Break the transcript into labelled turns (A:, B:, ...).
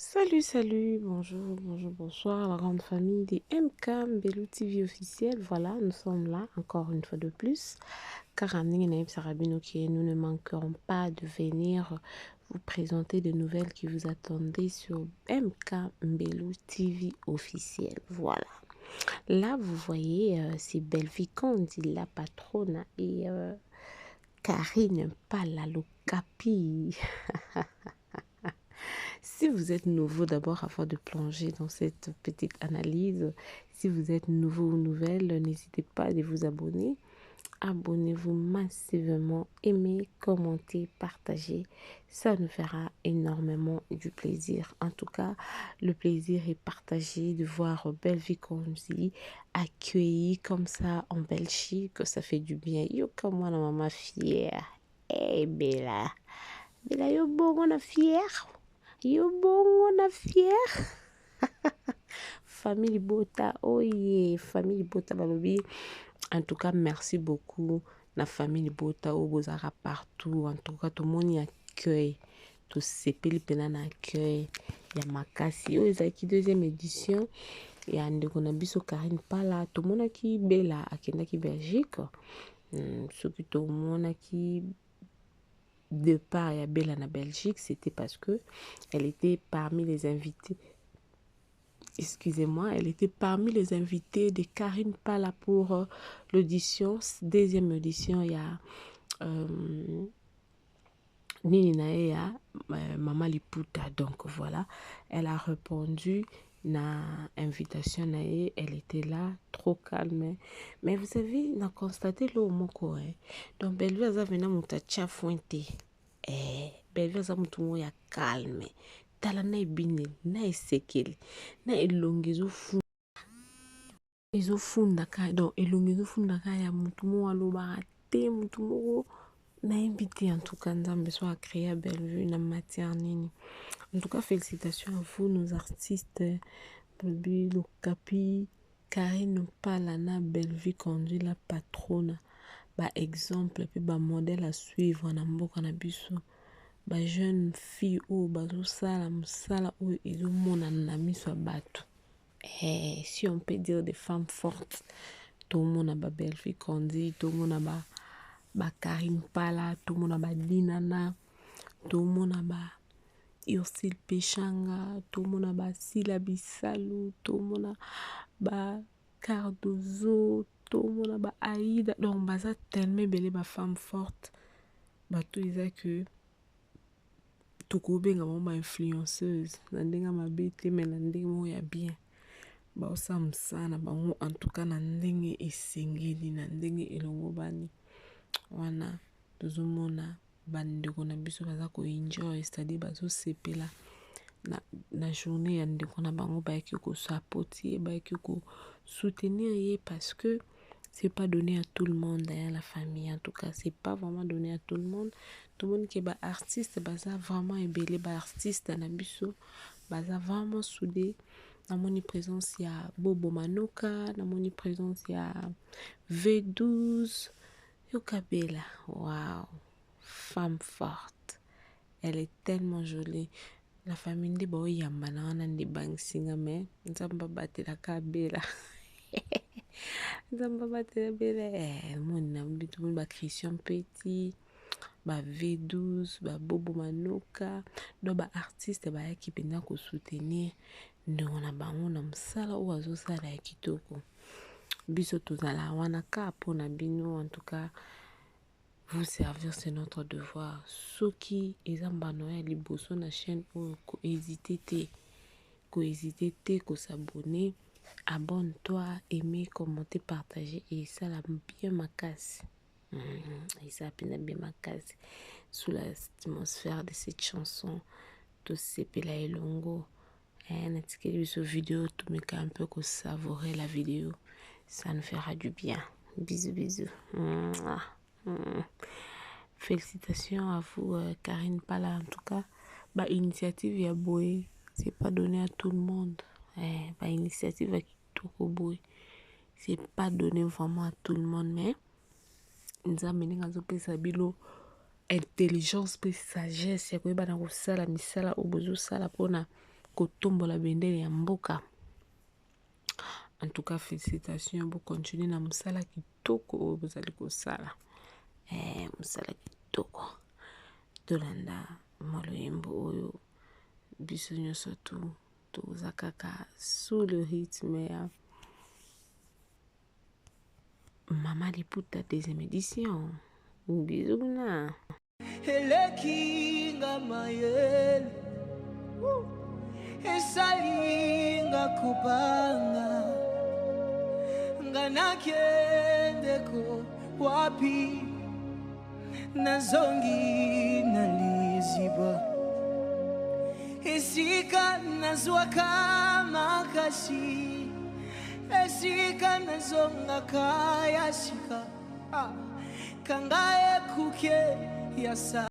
A: Salut, salut, bonjour, bonjour, bonsoir, la grande famille des MK Mbelou TV officiel. Voilà, nous sommes là encore une fois de plus. Car en Naïb Sarabinoke, nous ne manquerons pas de venir vous présenter de nouvelles qui vous attendaient sur MK Mbelou TV officiel. Voilà. Là, vous voyez, c'est Belviconde, la patronne, et Karine Palalokapi. Si vous êtes nouveau, d'abord, avant de plonger dans cette petite analyse, si vous êtes nouveau ou nouvelle, n'hésitez pas à vous abonner. Abonnez-vous massivement, aimez, commentez, partagez. Ça nous fera énormément du plaisir. En tout cas, le plaisir est partagé de voir Belle Viconzi accueillie comme ça en Belgique. Ça fait du bien. Yo, comme moi, la maman fière. Eh, Bella. Bella, yo, bon, on a fière. Yo bongo na fier. Famille Bota, oh yeah, famille Bota balobi. En tout cas, merci beaucoup. La famille Bota, au Bozara partout. En tout cas, tout le monde y accueille. Tout sepeli pena na accueil. Il y a Makasi. Oh, ezaki deuxième édition. Il y a ndeko na biso Karine Pala. Tout le monde qui bela akendaki Belgique. Ce qui tout le monde qui départ à Bella en Belgique, c'était parce que elle était parmi les invités. Excusez-moi, elle était parmi les invités de Karine Pala pour l'audition, deuxième audition. Il y a Nini Naea, Mama Liputa. Donc voilà, elle a répondu na invitation nae, elle était là, trop calme. Mais vous savez, on a constaté le moko, hein. Donc Bellevue a venu mutacha fuente. Bellevue a mutumo ya calme. Tala na ebine, na esekeli, na elongi ezofunda ka. Donc elongi ezofunda ka ya mutumo alobaka te, mutumo nayebi te. En tout cas, Nzambe soit créé à Bellevue na matière nini. En tout cas, félicitations à vous, nos artistes. Baby Lokapi, Karine Palana, Bellevue conduit la patronne. Ba exemple, puis ba modèle à suivre na mboka na biso. Ba jeune fille ou bazo sala musala ou ezo mona na miso bato. Si on peut dire des femmes fortes, tout le monde a ba Bellevue conduit, tout le monde a ba Karine Pala, tout le monde a ba Dinana, tout le monde a ba Ursule Pechanga, tout le monde a ba Sila Bissalu, tout le monde a ba Cardozo, tout le monde a ba Aïda. Donc, baza tellement belle ba femme forte. Ba tout isa que tokobenga mo ba influenceuse. Na ndenga mabete mais na ndenge mo ya bien. Ba osa msana bango en tout cas na ndenge esengeli, na ndenge elongo bani. Wana tozomona bandeko na biso baza ko enjoy, c'est-à-dire bazo sepela na journée ya ndeko na bango bayaki ko supporter, bayaki ko soutenir ye parce que c'est pas donné à tout le monde dans la famille. En tout cas, c'est pas vraiment donné à tout le monde. Tout le monde qui est artiste, baza vraiment ébélé, artiste na biso, baza vraiment soudé. Na moni présence ya Bobo Manoka, na moni présence ya V12. Yokabela, waouh, femme forte. Elle est tellement jolie. La famille de Bao Yambana, on a des bangs singa, mais Nzamba bate la kabela. Nzamba bate la bela. Mon ami, tout le monde, ba Christian Petit, ba V12, ba Bobo Manoka. Donc, ba artiste, ba yaki pena ko soutenir. Donc, on a bango na msala ou azo sala ya kitoko. Biso tozala wana ka pona bino, en tout cas. Vous servir, c'est notre devoir. Ceux qui ezambano ya liboso na chaîne ou ko hésiter te, ko s'abonner, abonne-toi, aimer, commenter, partager et ça la bien makasi. Et ça bien makasi sous l'atmosphère de cette chanson. Tout sepela elongo. Natikeli biso vidéo, tout me un peu ko savourer la vidéo. Ça nous fera du bien. Bisous, bisous. Félicitations à vous, Karine Pala. En tout cas, bah, initiative ya boy, c'est pas donné à tout le monde. Bah, initiative à Kitoko boy, c'est pas donné vraiment à tout le monde, mais nous avons pesa bilo intelligence pe sagesse ya koyeba na kosala misala oyo bozosala mpona kotombola bendele ya mboka. En tout cas, félicitations, vous continuez na musala kitoko vous allez kosala. Musala kitoko. Tolanda maloyembo oyo biso nyonso toza kaka sous le rythme ya Mama Liputa deuxième édition. Bisous na.
B: Elekinga mayele esalinga kupanga nganakendeko wapi nazongi naliziba esika nazwaka makasi esika nazonga kaya shika kangaye kuke yasa